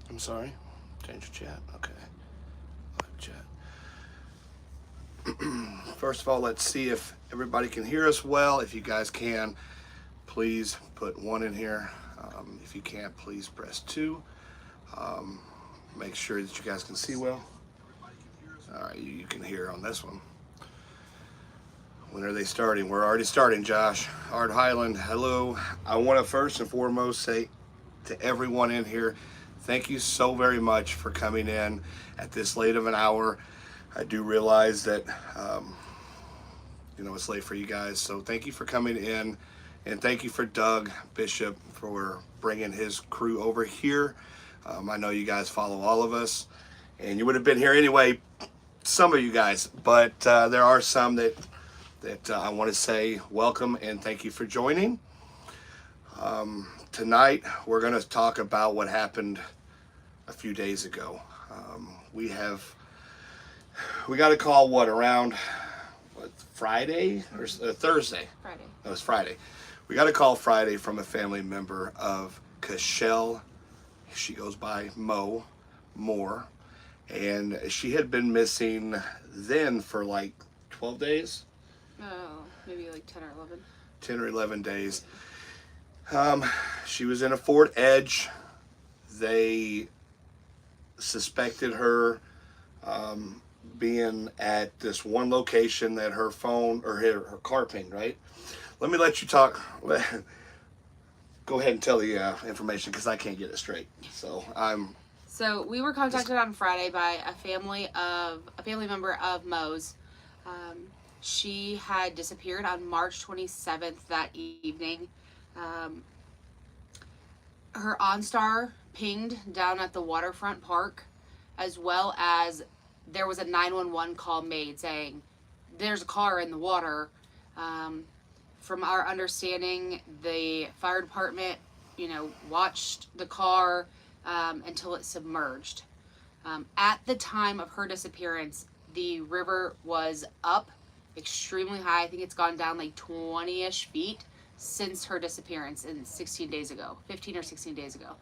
I'm sorry. Change your chat. Okay. Chat. First of all, let's see if everybody can hear us well. If you guys can, please put 1 in here. If you can't, please press 2. Make sure that you guys can see well. All right, you can hear on this one. When are they starting? We're already starting, Josh. Art Highland, hello. I want to first and foremost say to everyone in here, thank you so very much for coming in at this late of an hour. I do realize that, it's late for you guys. So thank you for coming in, and thank you for Doug Bishop for bringing his crew over here. I know you guys follow all of us, and you would have been here anyway, some of you guys, but there are some that I want to say welcome and thank you for joining. Tonight, we're going to talk about what happened a few days ago. We got a call, around Friday or Thursday? Friday. It was Friday. We got a call Friday from a family member of Keshell. She goes by Moore, and she had been missing then for like 12 days. Oh, maybe like 10 or 11. 10 or 11 days. She was in a Fort Edge. They suspected her being at this one location that her phone or her car pinged, right? Let me let you talk. Go ahead and tell the information because I can't get it straight. So we were contacted on Friday by a family member of Mo's. She had disappeared on March 27th that evening. Her OnStar pinged down at the Waterfront Park, as well as there was a 911 call made saying there's a car in the water. From our understanding, the fire department, watched the car until it submerged. At the time of her disappearance, the river was up extremely high. I think it's gone down like 20-ish feet since her disappearance 15 or 16 days ago.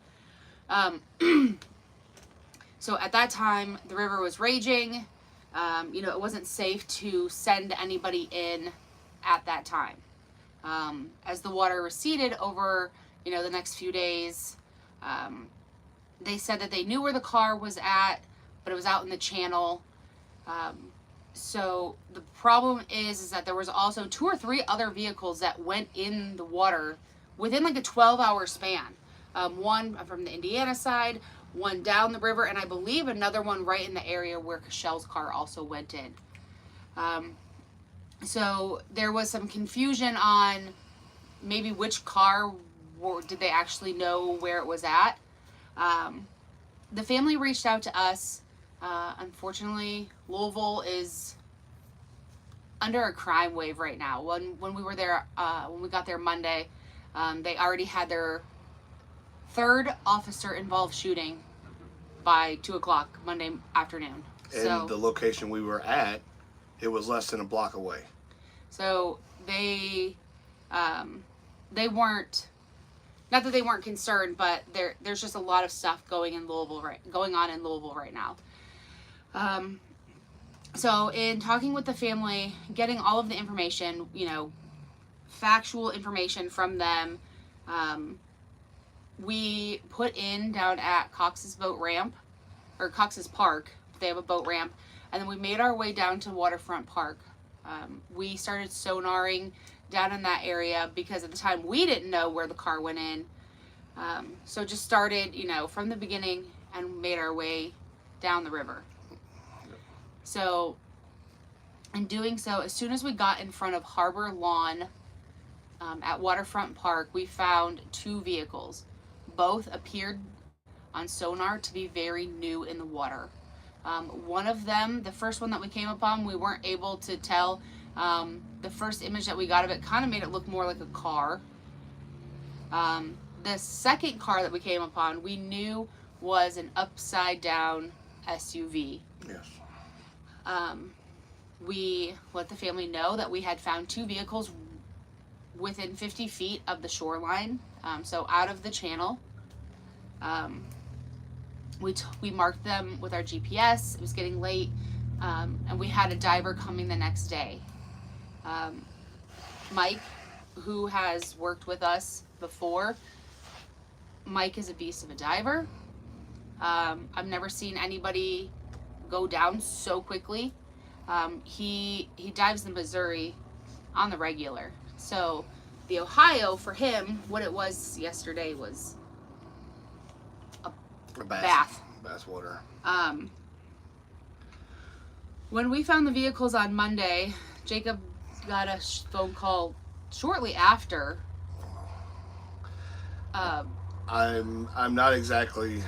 So at that time, the river was raging. It wasn't safe to send anybody in at that time. As the water receded over, the next few days, they said that they knew where the car was at, but it was out in the channel. So the problem is that there was also 2 or 3 other vehicles that went in the water within like a 12-hour span. One from the Indiana side, one down the river, and I believe another one right in the area where Keshell's car also went in. So there was some confusion on maybe which car, did they actually know where it was at. The family reached out to us. Unfortunately, Louisville is under a crime wave right now. When we were there, when we got there Monday, they already had their 3rd officer involved shooting by 2 o'clock Monday afternoon. And the location we were at, it was less than a block away. So they weren't, not that they weren't concerned, but there's just a lot of stuff going on in Louisville right now. So in talking with the family, getting all of the information, factual information from them, we put in down at Cox's Park. They have a boat ramp, and then we made our way down to Waterfront Park. We started sonaring down in that area because at the time we didn't know where the car went in. So just started, from the beginning and made our way down the river. So in doing so, as soon as we got in front of Harbor Lawn at Waterfront Park, we found 2 vehicles. Both appeared on sonar to be very new in the water. One of them, the first one that we came upon, we weren't able to tell. The first image that we got of it kind of made it look more like a car. The second car that we came upon, we knew was an upside down SUV. Yes. We let the family know that we had found 2 vehicles within 50 feet of the shoreline, so out of the channel. We marked them with our GPS. It was getting late, and we had a diver coming the next day. Mike, who has worked with us before, Mike is a beast of a diver. I've never seen anybody go down so quickly. He dives the Missouri on the regular. So the Ohio for him, what it was yesterday was a bath. Bath water. When we found the vehicles on Monday, Jacob got a phone call shortly after. I'm not exactly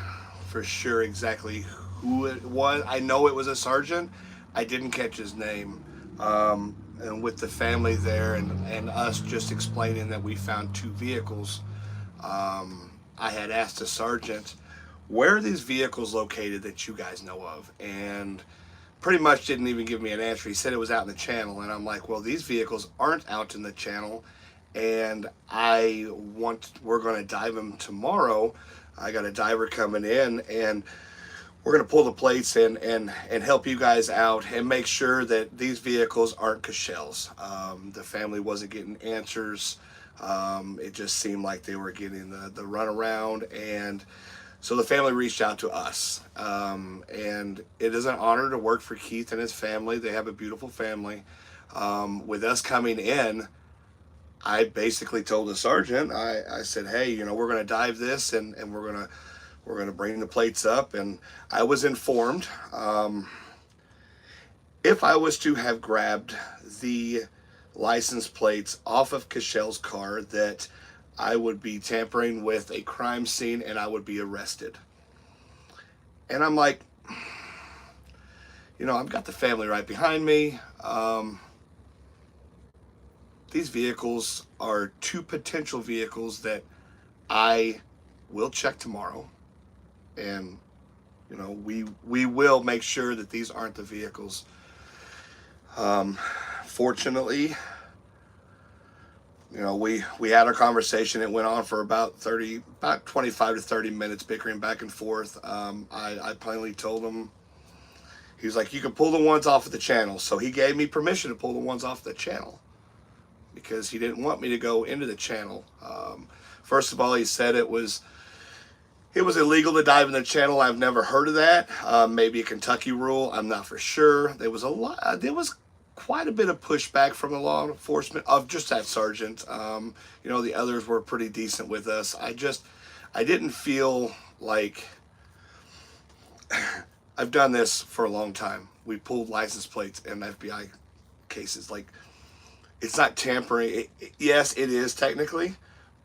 for sure exactly who it was. I know it was a sergeant. I didn't catch his name. And with the family there and us just explaining that we found 2 vehicles, I had asked the sergeant, where are these vehicles located that you guys know of? And pretty much didn't even give me an answer. He said it was out in the channel, and I'm like, well, these vehicles aren't out in the channel, and we're going to dive them tomorrow. I got a diver coming in, and we're going to pull the plates and help you guys out and make sure that these vehicles aren't Keshell's. The family wasn't getting answers. It just seemed like they were getting the runaround, and so the family reached out to us. And it is an honor to work for Keith and his family. They have a beautiful family. With us coming in, I basically told the sergeant, I said, hey, we're going to dive this and we're going to bring the plates up. And I was informed, if I was to have grabbed the license plates off of Keshell's car, that I would be tampering with a crime scene and I would be arrested. And I'm like, I've got the family right behind me. These vehicles are 2 potential vehicles that I will check tomorrow. And, we will make sure that these aren't the vehicles. Fortunately, we had our conversation. It went on for about 25 to 30 minutes, bickering back and forth. I plainly told him, he was like, you can pull the ones off of the channel. So he gave me permission to pull the ones off the channel because he didn't want me to go into the channel. First of all, he said it was illegal to dive in the channel. I've never heard of that. Maybe a Kentucky rule. I'm not for sure. There was quite a bit of pushback from the law enforcement of just that sergeant. The others were pretty decent with us. I didn't feel like I've done this for a long time. We pulled license plates in FBI cases. Like, it's not tampering. Yes, it is technically,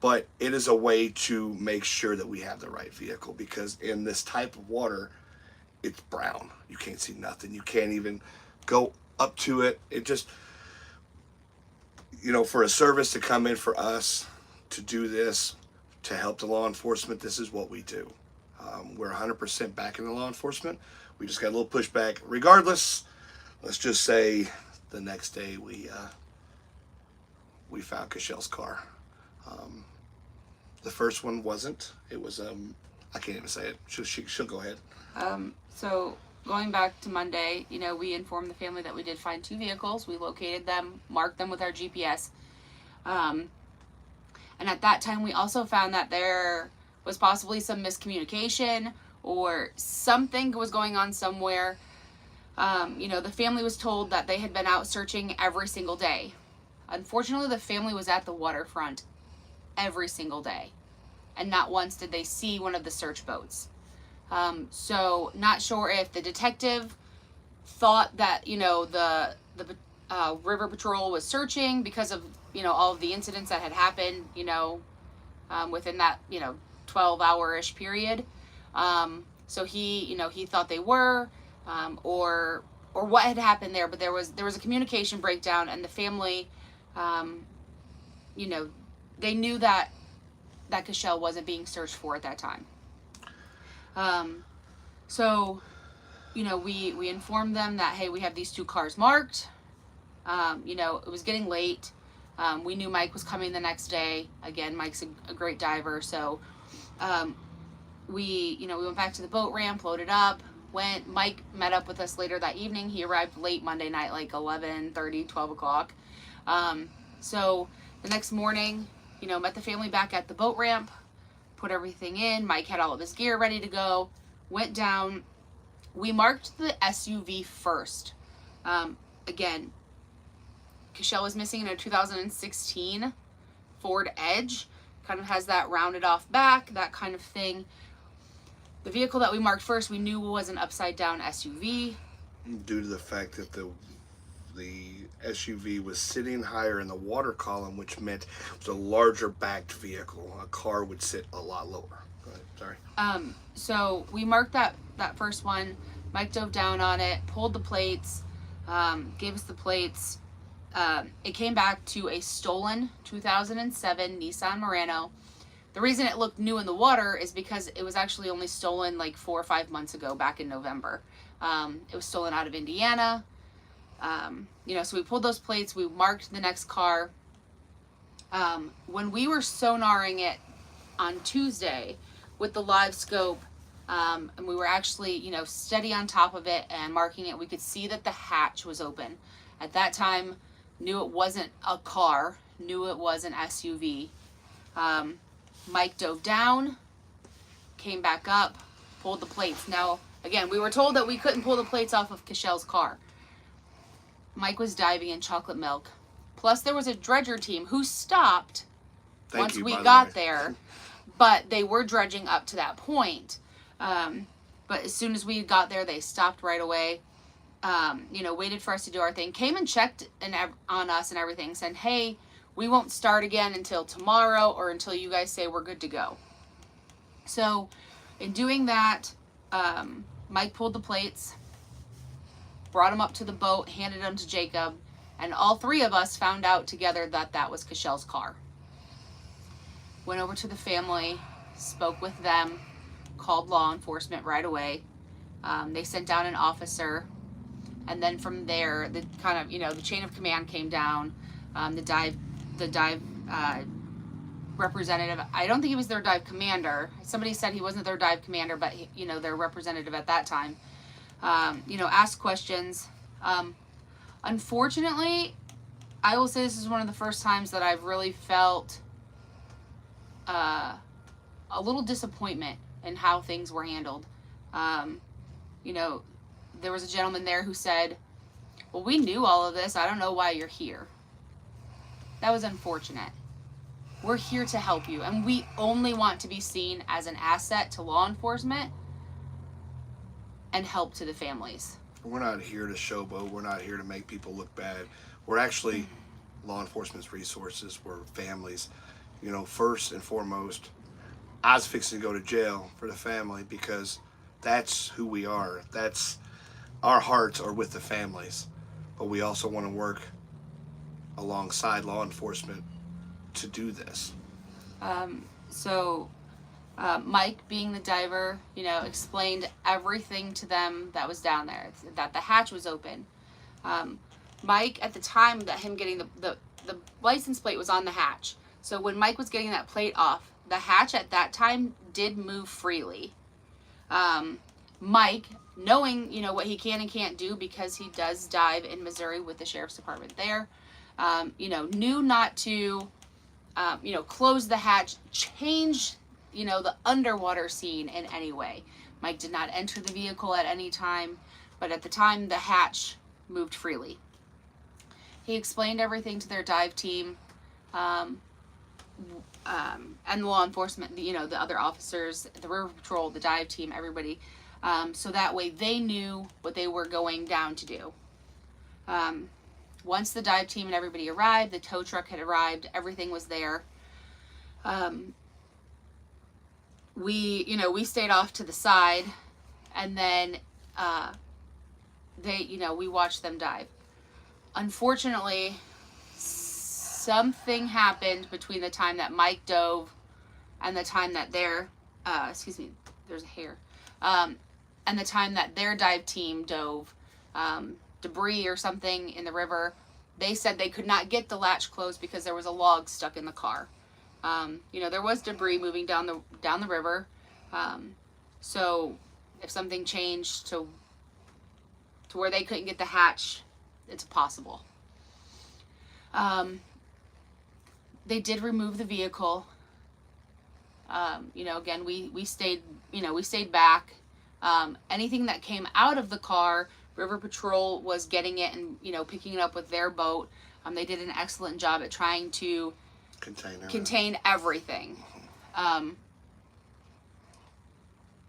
but it is a way to make sure that we have the right vehicle, because in this type of water, it's brown. You can't see nothing. You can't even go up to it. It just, for a service to come in for us to do this, to help the law enforcement, this is what we do. We're 100% back in the law enforcement. We just got a little pushback. Regardless, let's just say the next day we found Keshell's car. The first one wasn't. It was I can't even say it. She'll go ahead. So going back to Monday, we informed the family that we did find 2 vehicles. We located them, marked them with our GPS. And at that time, we also found that there was possibly some miscommunication or something was going on somewhere. The family was told that they had been out searching every single day. Unfortunately, the family was at the waterfront every single day, and not once did they see one of the search boats. So not sure if the detective thought that, the river patrol was searching because of, all of the incidents that had happened, within that, 12-hour-ish period. So he thought they were, or what had happened there, but there was a communication breakdown, and the family, they knew that Keshell wasn't being searched for at that time. So, we informed them that, hey, we have these 2 cars marked. It was getting late. We knew Mike was coming the next day. Again, Mike's a great diver. So, we went back to the boat ramp, loaded up, Mike met up with us later that evening. He arrived late Monday night, like 11:30, 12 o'clock. So the next morning, met the family back at the boat ramp, put everything in. Mike had all of his gear ready to go, went down. We marked the SUV first. Again, Keshell was missing in a 2016 Ford Edge. Kind of has that rounded off back, that kind of thing. The vehicle that we marked first, we knew was an upside down SUV. Due to the fact that the SUV was sitting higher in the water column, which meant it was a larger backed vehicle. A car would sit a lot lower. Go ahead, sorry. So we marked that first one. Mike dove down on it, pulled the plates, gave us the plates. It came back to a stolen 2007 Nissan Murano. The reason it looked new in the water is because it was actually only stolen like 4 or 5 months ago, back in November. It was stolen out of Indiana. So we pulled those plates, we marked the next car. When we were sonaring it on Tuesday with the live scope, and we were actually, steady on top of it and marking it, we could see that the hatch was open. At that time, knew it wasn't a car, knew it was an SUV. Mike dove down, came back up, pulled the plates. Now, again, we were told that we couldn't pull the plates off of Keshell's car. Mike was diving in chocolate milk. Plus, there was a dredger team who stopped once we got there, but they were dredging up to that point. But as soon as we got there, they stopped right away. Waited for us to do our thing, came and checked on us and everything, said, hey, we won't start again until tomorrow or until you guys say we're good to go. So in doing that, Mike pulled the plates, brought them up to the boat, handed them to Jacob, and all three of us found out together that that was Keshell's car. Went over to the family, spoke with them, called law enforcement right away. They sent down an officer. And then from there, the kind of, the chain of command came down. The dive representative, I don't think he was their dive commander. Somebody said he wasn't their dive commander, but, their representative at that time, asked questions. Unfortunately, I will say this is one of the first times that I've really felt a little disappointment in how things were handled. There was a gentleman there who said, well, we knew all of this. I don't know why you're here. That was unfortunate. We're here to help you, and we only want to be seen as an asset to law enforcement and help to the families. We're not here to showboat. We're not here to make people look bad. We're actually law enforcement's resources. We're families. First and foremost, I was fixing to go to jail for the family because that's who we are. Our hearts are with the families, but we also want to work alongside law enforcement to do this. Mike, being the diver, explained everything to them that was down there, that the hatch was open. Mike, at the time that him getting the license plate was on the hatch. So when Mike was getting that plate off, the hatch at that time did move freely. Mike, knowing, what he can and can't do because he does dive in Missouri with the sheriff's department there, knew not to, close the hatch, change, the underwater scene in any way. Mike did not enter the vehicle at any time, but at the time the hatch moved freely. He explained everything to their dive team, and the law enforcement, the other officers, the river patrol, the dive team, everybody, so that way they knew what they were going down to do. Once the dive team and everybody arrived, the tow truck had arrived, everything was there. We stayed off to the side, and then we watched them dive. Unfortunately, something happened between the time that Mike dove and the time that there's a hair, and the time that their dive team dove. Debris or something in the river. They said they could not get the latch closed because there was a log stuck in the car. There was debris moving down the river. So if something changed to where they couldn't get the hatch, it's possible. They did remove the vehicle. Again, we stayed back. Anything that came out of the car, River Patrol was getting it and, picking it up with their boat. They did an excellent job at trying to contain everything.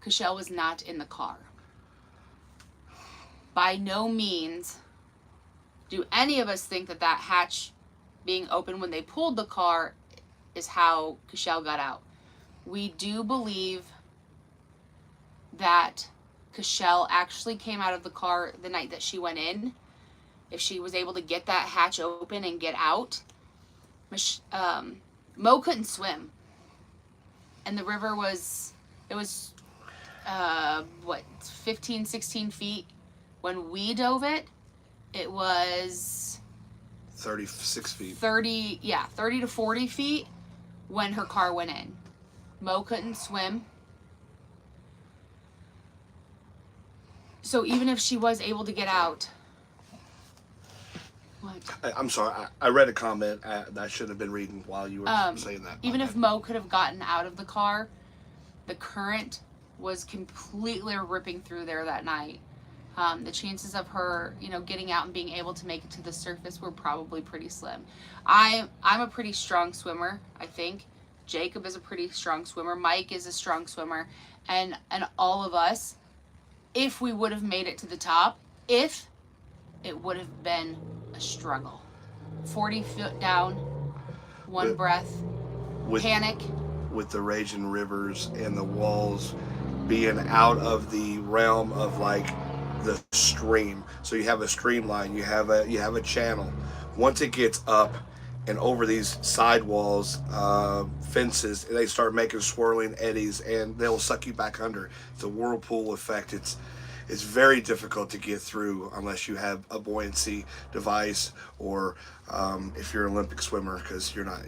Keshell was not in the car. By no means do any of us think that hatch being open when they pulled the car is how Keshell got out. We do believe that Keshell actually came out of the car the night that she went in. If she was able to get that hatch open and get out, Mo couldn't swim. And the river was 15, 16 feet. When we dove it, it was 36 feet. 30 to 40 feet when her car went in. Mo couldn't swim. So even if she was able to get out, what? I'm sorry, I read a comment that I shouldn't have been reading while you were saying that. Even if Mo could have gotten out of the car, the current was completely ripping through there that night. The chances of her, getting out and being able to make it to the surface were probably pretty slim. I'm a pretty strong swimmer, I think. Jacob is a pretty strong swimmer. Mike is a strong swimmer. And all of us, if we would have made it to the top, it would have been a struggle. 40 feet down, one breath, panic. With the raging rivers and the walls being out of the realm of the stream. So you have a streamline, you have a channel. Once it gets up and over these sidewalls, fences, they start making swirling eddies and they'll suck you back under. It's a whirlpool effect. It's very difficult to get through unless you have a buoyancy device or if you're an Olympic swimmer, because you're not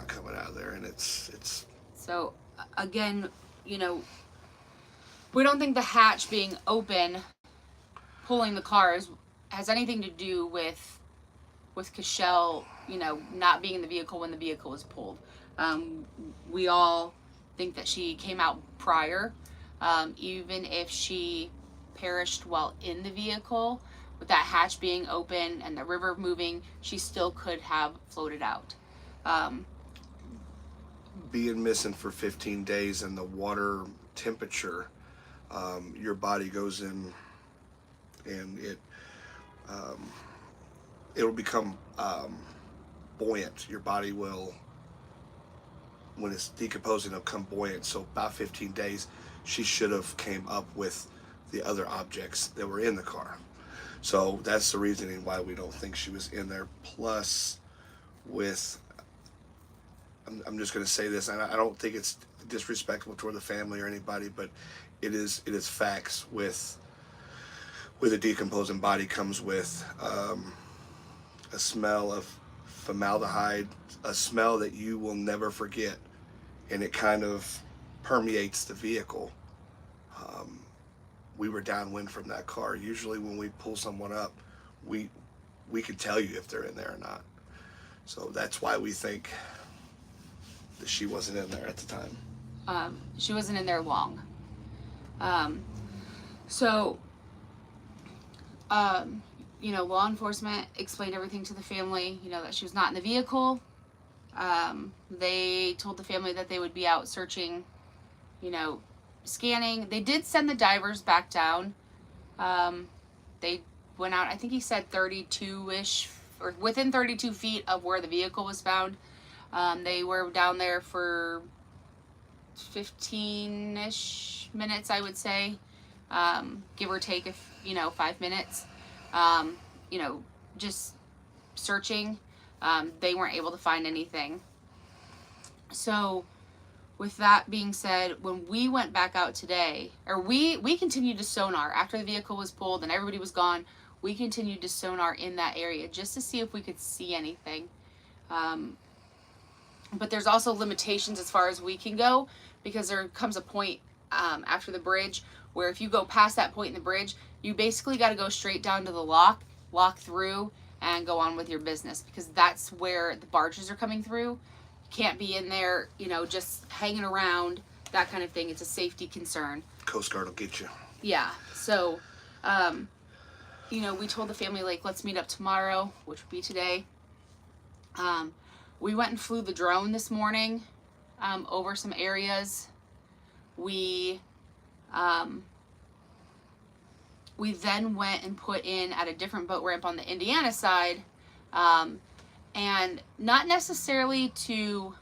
coming out of there. And it's so again, we don't think the hatch being open, pulling the cars, has anything to do with Keshell, not being in the vehicle when the vehicle was pulled. We all think that she came out prior, even if she perished while in the vehicle. With that hatch being open and the river moving, she still could have floated out. Being missing for 15 days and the water temperature, your body goes in and it'll become buoyant. Your body will, when it's decomposing, it'll become buoyant. So about 15 days, she should have came up with the other objects that were in the car. So that's the reasoning why we don't think she was in there. Plus, I'm just going to say this, and I don't think it's disrespectful toward the family or anybody, but it is facts. With a decomposing body comes with a smell of formaldehyde, a smell that you will never forget, and it kind of permeates the vehicle. We were downwind from that car. Usually when we pull someone up, we could tell you if they're in there or not. So that's why we think that she wasn't in there at the time. She wasn't in there long. Law enforcement explained everything to the family, that she was not in the vehicle. They told the family that they would be out searching, scanning. They did send the divers back down. They went out, I think he said 32-ish, or within 32 feet of where the vehicle was found. They were down there for 15-ish minutes, I would say, give or take 5 minutes. Just searching. They weren't able to find anything. So with that being said, when we went back out today, or we continued to sonar after the vehicle was pulled and everybody was gone, we continued to sonar in that area just to see if we could see anything. But there's also limitations as far as we can go, because there comes a point after the bridge, where if you go past that point in the bridge, you basically got to go straight down to the lock, walk through, and go on with your business, because that's where the barges are coming through. You can't be in there, you know, just hanging around, that kind of thing. It's a safety concern. Coast Guard will get you. Yeah. So, you know, we told the family, like, let's meet up tomorrow, which would be today. We went and flew the drone this morning over some areas. We then went and put in at a different boat ramp on the Indiana side, and not necessarily to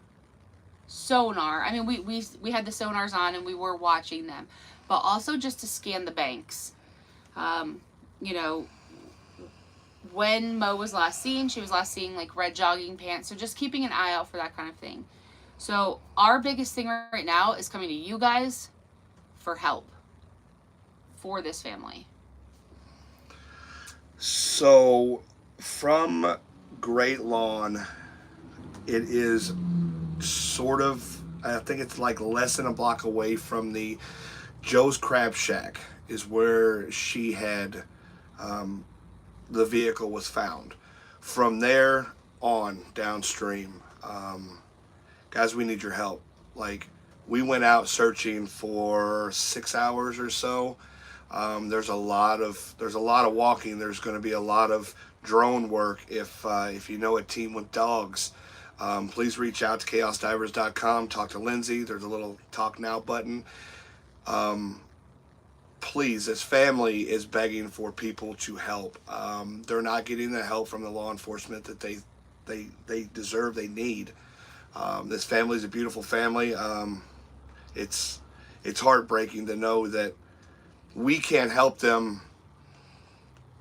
sonar. I mean, we had the sonars on and we were watching them, but also just to scan the banks. You know, when Mo was last seen, she was last seen like red jogging pants, so just keeping an eye out for that kind of thing. So our biggest thing right now is coming to you guys for help for this family. So from Great Lawn, it is sort of, I think it's like less than a block away from the Joe's Crab Shack is where she had, the vehicle was found. From there on downstream, guys, we need your help. Like, we went out searching for 6 hours or so. There's a lot of walking. There's going to be a lot of drone work. If you know a team with dogs, please reach out to chaosdivers.com. Talk to Lindsay. There's a little talk now button. Please, this family is begging for people to help. They're not getting the help from the law enforcement that they deserve, they need. This family is a beautiful family. It's heartbreaking to know that we can't help them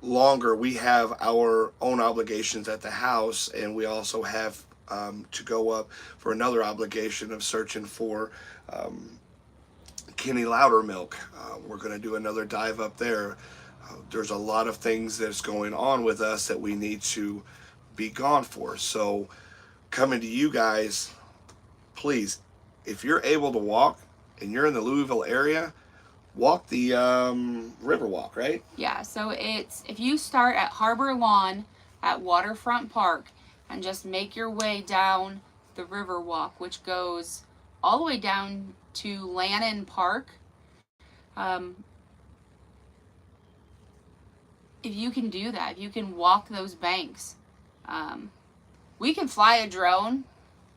longer. We have our own obligations at the house, and we also have to go up for another obligation of searching for Kenny Loudermilk. We're going to do another dive up there. There's a lot of things that's going on with us that we need to be gone for. So coming to you guys, please, if you're able to walk and you're in the Louisville area, walk the river walk, right? Yeah, so it's, if you start at Harbor Lawn at Waterfront Park and just make your way down the river walk, which goes all the way down to Lannon Park. If you can do that, if you can walk those banks, we can fly a drone,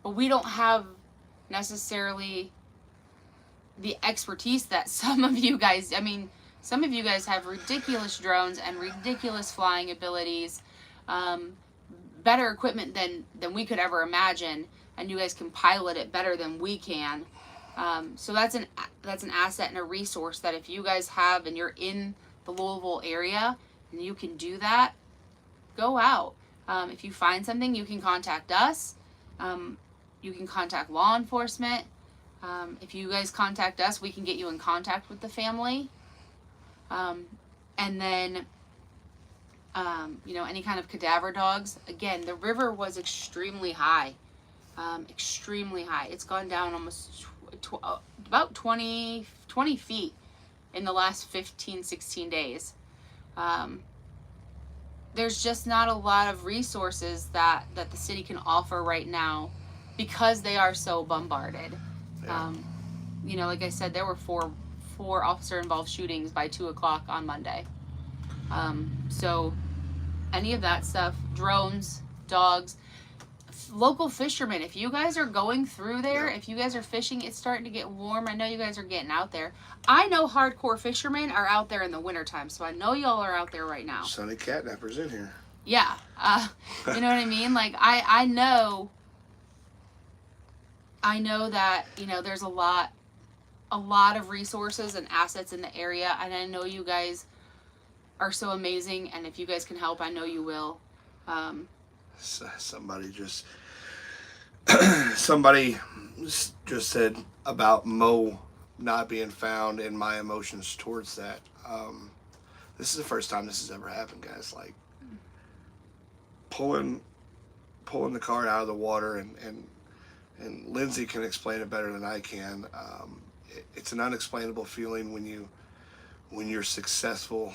but we don't have necessarily the expertise that some of you guys, I mean, some of you guys have ridiculous drones and ridiculous flying abilities, better equipment than we could ever imagine, and you guys can pilot it better than we can. So that's an asset and a resource that if you guys have and you're in the Louisville area and you can do that, go out. If you find something, you can contact us. You can contact law enforcement. If you guys contact us, we can get you in contact with the family. And then, you know, any kind of cadaver dogs. Again, the river was extremely high. Extremely high. It's gone down almost about 20 feet in the last 15, 16 days. There's just not a lot of resources that the city can offer right now because they are so bombarded. Yeah. You know, like I said, there were four officer-involved shootings by 2 o'clock on Monday. So any of that stuff, drones, dogs, local fishermen, if you guys are going through there, if you guys are fishing, it's starting to get warm. I know you guys are getting out there. I know hardcore fishermen are out there in the wintertime, so I know y'all are out there right now. Sunny Catnapper's in here. Yeah. You know what I mean? Like, I know that, you know, there's a lot of resources and assets in the area, and I know you guys are so amazing, and if you guys can help, I know you will. Somebody just said about Mo not being found and my emotions towards that. This is the first time this has ever happened, guys. Like pulling the car out of the water, and Lindsay can explain it better than I can. it's an unexplainable feeling when you're successful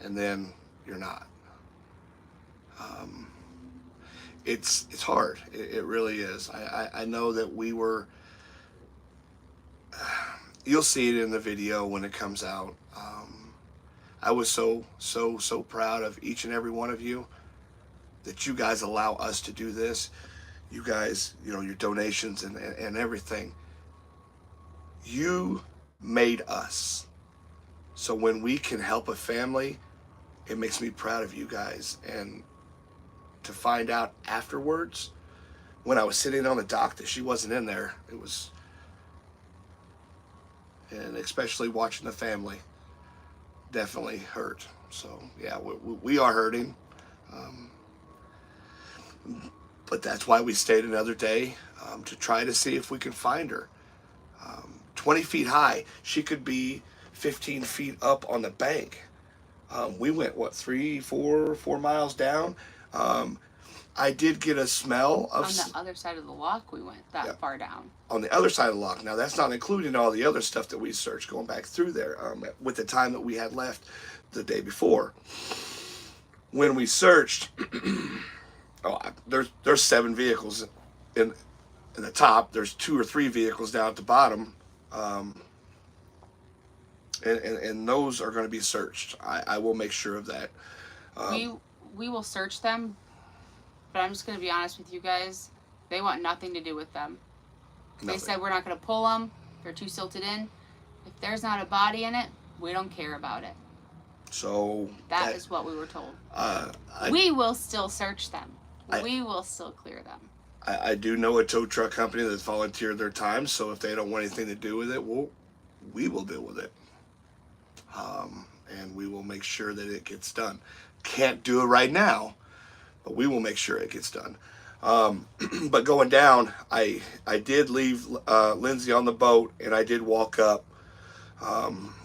and then you're not. It's hard. It really is. I know that we were. You'll see it in the video when it comes out. I was so proud of each and every one of you, that you guys allow us to do this. You guys, your donations and everything. You made us. So when we can help a family, it makes me proud of you guys. And to find out afterwards, when I was sitting on the dock, that she wasn't in there, and especially watching the family, definitely hurt. So yeah, we are hurting. But that's why we stayed another day, to try to see if we can find her. 20 feet high, she could be 15 feet up on the bank. We went, 4 miles down. I did get a smell of... On the other side of the lock, we went that far down. On the other side of the lock. Now, that's not including all the other stuff that we searched going back through there, with the time that we had left the day before. When we searched, there's 7 vehicles in the top. There's 2 or 3 vehicles down at the bottom. And those are going to be searched. I will make sure of that. We will search them, but I'm just going to be honest with you guys. They want nothing to do with them. They said we're not going to pull them. They're too silted in. If there's not a body in it, we don't care about it. So that is what we were told. We will still search them. We will still clear them. I do know a tow truck company that's volunteered their time, so if they don't want anything to do with it, we will deal with it. And we will make sure that it gets done. Can't do it right now, but we will make sure it gets done. But going down, I did leave Lindsay on the boat, and I did walk up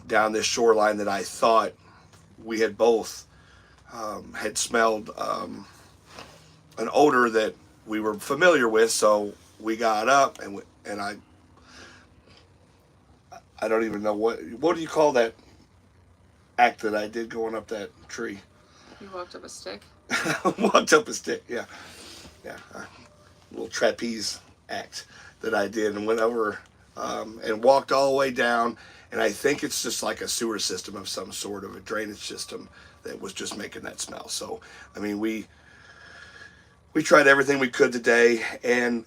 down this shoreline that I thought we had both had smelled an odor that we were familiar with. So we got up, and I don't even know what do you call that act that I did going up that tree? You walked up a stick? Walked up a stick, yeah. A little trapeze act that I did, and went over and walked all the way down. And I think it's just like a sewer system of some sort, of a drainage system that was just making that smell. So, I mean, we tried everything we could today, and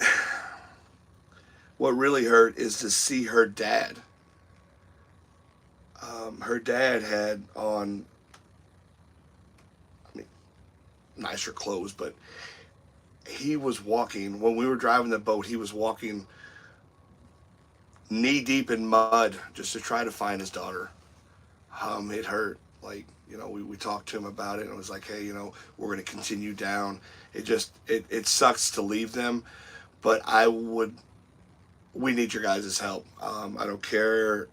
what really hurt is to see her dad. Her dad had on, nicer clothes, but he was walking, when we were driving the boat, he was walking knee deep in mud just to try to find his daughter. It hurt. Like, we talked to him about it, and it was like, hey, we're going to continue down. It sucks to leave them, but we need your guys' help. I don't care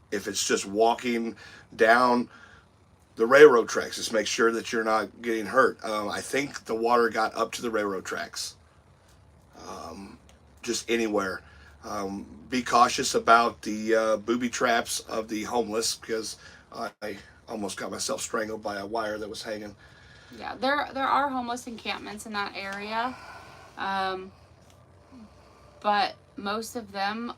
if it's just walking down the railroad tracks. Just make sure that you're not getting hurt. I think the water got up to the railroad tracks. Just anywhere. Be cautious about the booby traps of the homeless, because I almost got myself strangled by a wire that was hanging. Yeah, there are homeless encampments in that area, but most of them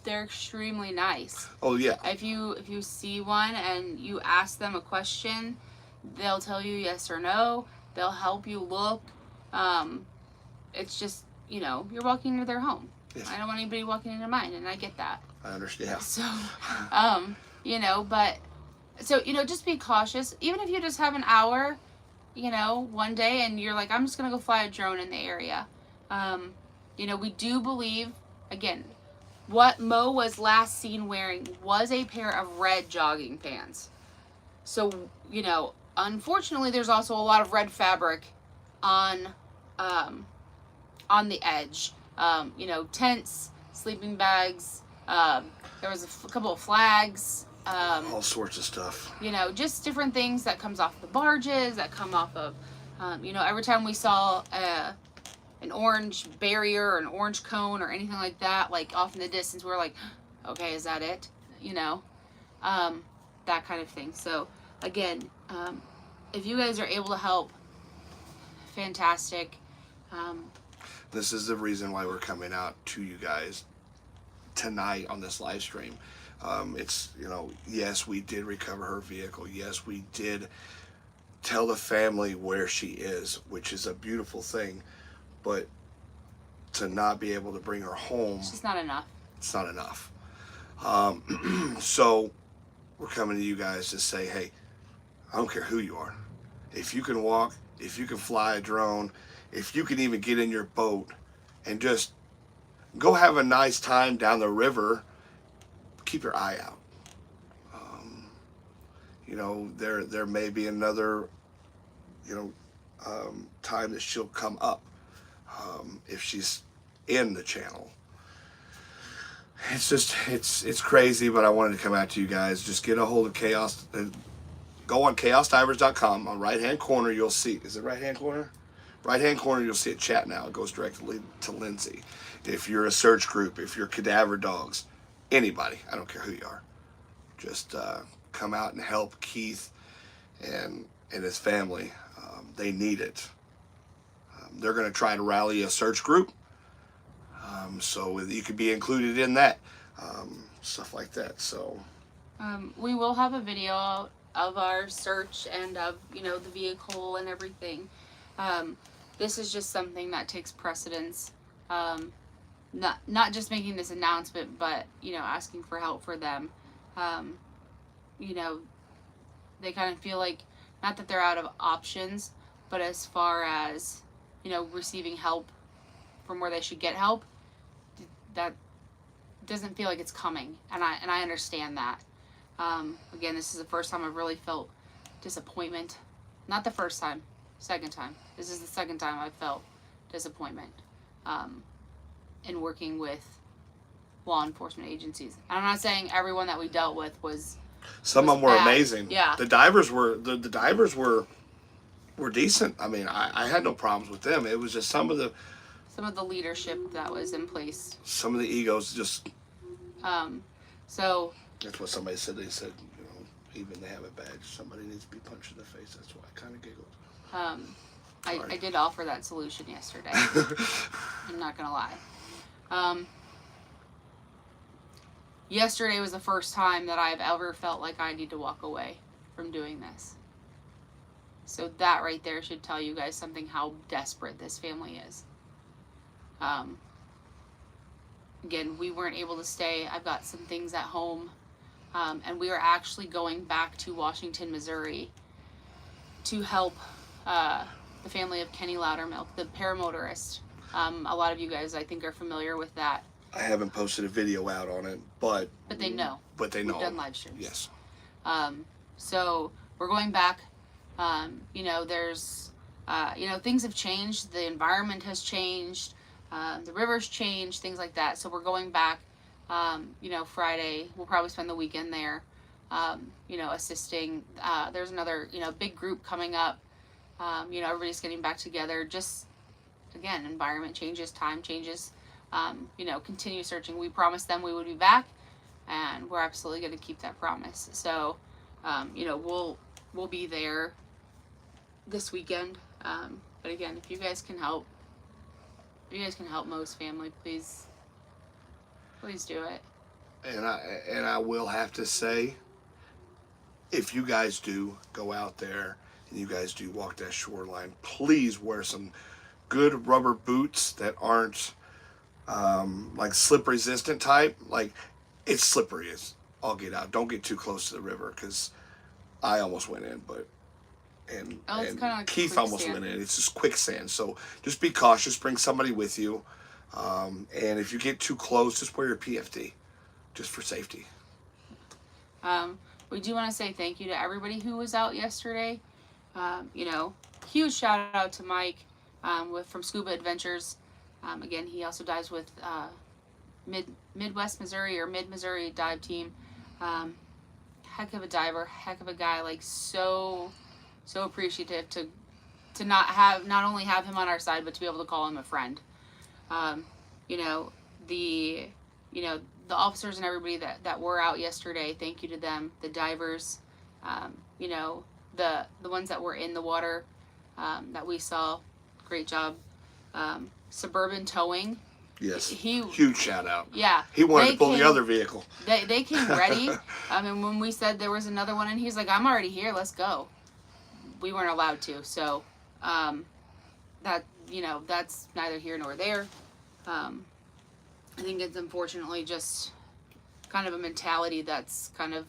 they're extremely nice. Oh yeah. If you see one and you ask them a question, they'll tell you yes or no. They'll help you look. It's just, you're walking into their home. Yes. I don't want anybody walking into mine, and I get that. I understand. So, just be cautious. Even if you just have an hour, one day, and you're like, I'm just going to go fly a drone in the area. We do believe, again, what Mo was last seen wearing was a pair of red jogging pants. So, unfortunately, there's also a lot of red fabric on the edge. Tents, sleeping bags. There was a couple of flags. All sorts of stuff. Just different things that comes off the barges, that come off of, every time we saw an orange barrier or an orange cone or anything like that, like off in the distance. We're like, okay, is that it? You know, that kind of thing. So again, if you guys are able to help, fantastic. This is the reason why we're coming out to you guys tonight on this live stream. It's, you know, yes, we did recover her vehicle. Yes, we did tell the family where she is, which is a beautiful thing. But to not be able to bring her home, It's just not enough. it's not enough. So we're coming to you guys to say, hey, I don't care who you are. If you can walk, if you can fly a drone, if you can even get in your boat and just go have a nice time down the river, keep your eye out. You know, there may be another, you know, time that she'll come up if she's in the channel. It's just, it's crazy, but I wanted to come out to you guys. Just get a hold of Chaos. Go on chaosdivers.com. On right-hand corner, you'll see, is it right-hand corner? Right-hand corner, you'll see a chat now. It goes directly to Lindsay. If you're a search group, if you're cadaver dogs, anybody, I don't care who you are, just come out and help Keith and his family. They need it. They're going to try to rally a search group, so you could be included in that, stuff like that. So We will have a video of our search and of, you know, the vehicle and everything. This is just something that takes precedence. Not just making this announcement, but, you know, asking for help for them. You know, they kind of feel like, not that they're out of options, but as far as, you know, receiving help from where they should get help, that doesn't feel like it's coming. And I understand that. Again, this is the first time I've really felt disappointment. Not the first time, second time. This is the second time I've felt disappointment in working with law enforcement agencies. And I'm not saying everyone that we dealt with was some of them were bad. amazing. Yeah. The divers were the divers were decent. I mean, I had no problems with them. It was just some of the leadership that was in place. Some of the egos just. So. That's what somebody said. They said, you know, even they have a badge, somebody needs to be punched in the face. That's why I kind of giggled. I did offer that solution yesterday. I'm not gonna lie. Yesterday was the first time that I've ever felt like I need to walk away from doing this. So that right there should tell you guys something how desperate this family is. Again, we weren't able to stay. I've got some things at home. And we are actually going back to Washington, Missouri to help the family of Kenny Loudermilk, the paramotorist. A lot of you guys, I think, are familiar with that. I haven't posted a video out on it, but they know. But they know. We've done live streams. Yes. So we're going back. You know, there's, you know, things have changed. The environment has changed. The river's changed, things like that. So we're going back, you know, Friday. We'll probably spend the weekend there, you know, assisting. There's another, you know, big group coming up. You know, everybody's getting back together. Just, again, environment changes, time changes. You know, continue searching. We promised them we would be back, and we're absolutely going to keep that promise. So, you know, we'll be there this weekend. But again, if you guys can help, Mo's family, please do it. And I will have to say, if you guys do go out there and you guys do walk that shoreline, please wear some good rubber boots that aren't like slip resistant type. Like, it's slippery as all get out. Don't get too close to the river, because I almost went in, but and like Keith almost went in. It's just quicksand. So just be cautious. Bring somebody with you. And if you get too close, just wear your PFD, just for safety. We do want to say thank you to everybody who was out yesterday. You know, huge shout out to Mike from Scuba Adventures. Again, he also dives with Midwest Missouri or Mid Missouri dive team. Heck of a diver, heck of a guy. Like, so appreciative to to not only have him on our side, but to be able to call him a friend. You know, the officers and everybody that were out yesterday, thank you to them. The divers, you know, the ones that were in the water, that we saw, great job. Suburban Towing. Yes. He huge shout out. Yeah. He wanted to pull the other vehicle. They came ready. I mean, when we said there was another one, and he's like, "I'm already here. Let's go." We weren't allowed to, so that, you know, that's neither here nor there. I think it's unfortunately just kind of a mentality that's kind of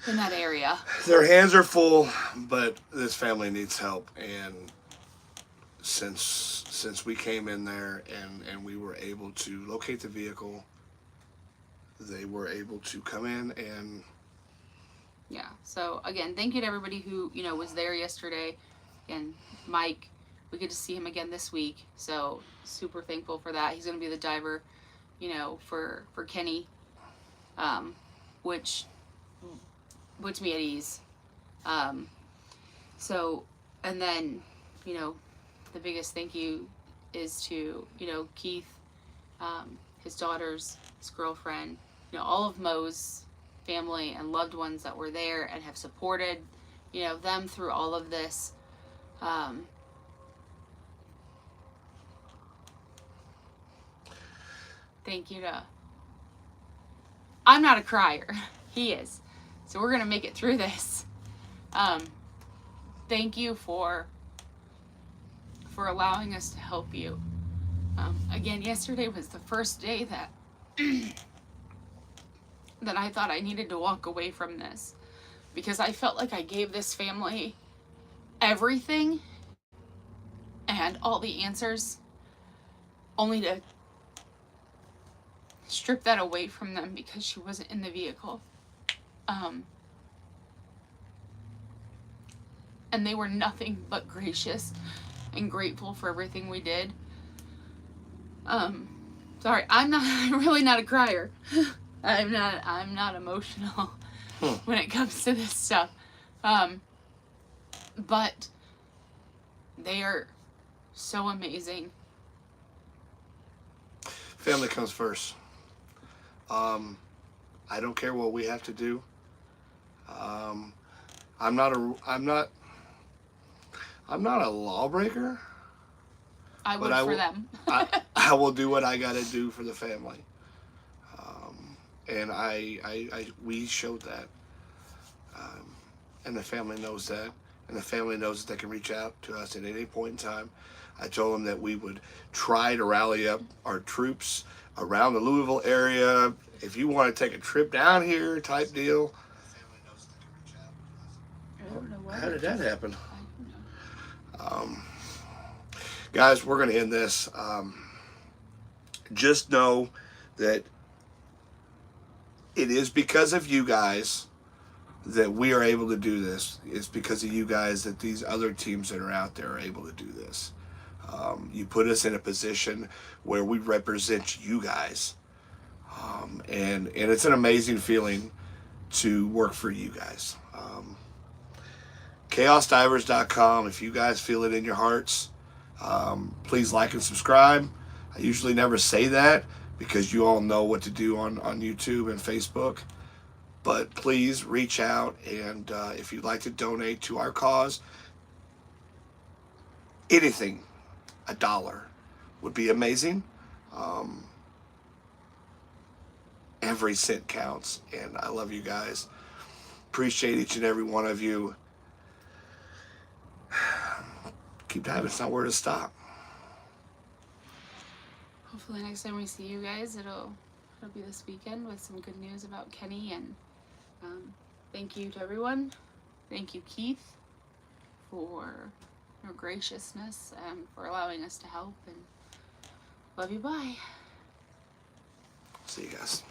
in that area. Their hands are full, but this family needs help, and since we came in there and we were able to locate the vehicle, they were able to come in and yeah. So again, thank you to everybody who, you know, was there yesterday. And Mike, we get to see him again this week, so super thankful for that. He's going to be the diver, you know, for Kenny, which puts me at ease. So, and then, you know, the biggest thank you is to, you know, Keith, his daughters, his girlfriend, you know, all of Mo's family and loved ones that were there and have supported, you know, them through all of this. Thank you to, I'm not a crier. He is. So we're going to make it through this. Thank you for allowing us to help you. Again, yesterday was the first day that that I thought I needed to walk away from this, because I felt like I gave this family everything and all the answers, only to strip that away from them because she wasn't in the vehicle. And they were nothing but gracious and grateful for everything we did. Sorry, I'm really not a crier. I'm not emotional when it comes to this stuff. But they are so amazing. family comes first. I don't care what we have to do. I'm not a lawbreaker. I would for them. I will do what I got to do for the family. And we showed that. And the family knows that. And the family knows that they can reach out to us at any point in time. I told them that we would try to rally up our troops around the Louisville area. If you want to take a trip down here type deal. I don't know what. How did that happen? I don't know. Guys, we're going to end this. Just know that it is because of you guys that we are able to do this. It's because of you guys that these other teams that are out there are able to do this. You put us in a position where we represent you guys. And it's an amazing feeling to work for you guys. ChaosDivers.com. If you guys feel it in your hearts, please like and subscribe. I usually never say that because you all know what to do on YouTube and Facebook. But please reach out, and if you'd like to donate to our cause, anything, $1 would be amazing. Every cent counts, and I love you guys. Appreciate each and every one of you. Keep diving. It's not where to stop. Hopefully next time we see you guys, it'll be this weekend with some good news about Kenny. And thank you to everyone. Thank you, Keith, for your graciousness and for allowing us to help. And love you. Bye. See you guys.